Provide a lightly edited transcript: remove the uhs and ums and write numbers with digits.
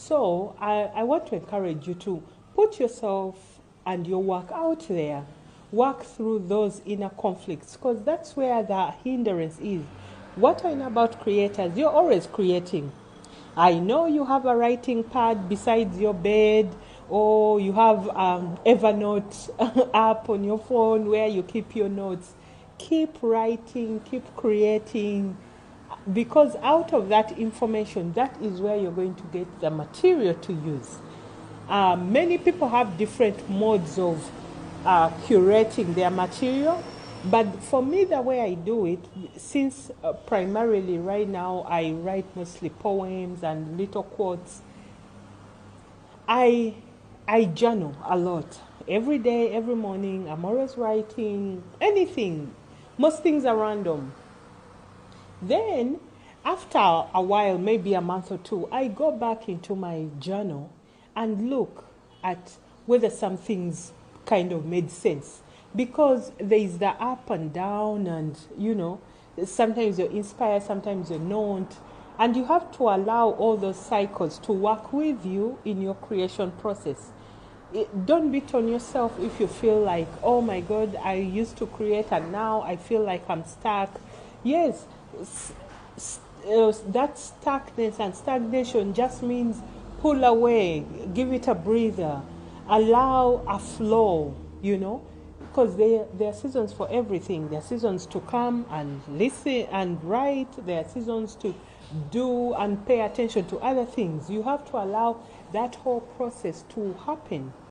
So I want to encourage you to put yourself and your work out there. Work through those inner conflicts, because that's where the hindrance is. What I know about creators, you're always creating. I know you have a writing pad beside your bed, or you have Evernote app on your phone where you keep your notes. Keep writing, keep creating, because out of that information, that is where you're going to get the material to use. Many people have different modes of curating their material, but for me, the way I do it, since primarily right now I write mostly poems and little quotes, I journal a lot. Every day, every morning, I'm always writing anything. Most things are random. Then, after a while, maybe a month or two, I go back into my journal and look at whether some things kind of made sense. Because there is the up and down, and sometimes you're inspired, sometimes you're not. And you have to allow all those cycles to work with you in your creation process. Don't beat on yourself if you feel like, oh my God, I used to create and now I feel like I'm stuck. Yes, that stuckness and stagnation just means pull away, give it a breather, allow a flow, because there are seasons for everything. There are seasons to come and listen and write. There are seasons to do and pay attention to other things. You have to allow that whole process to happen.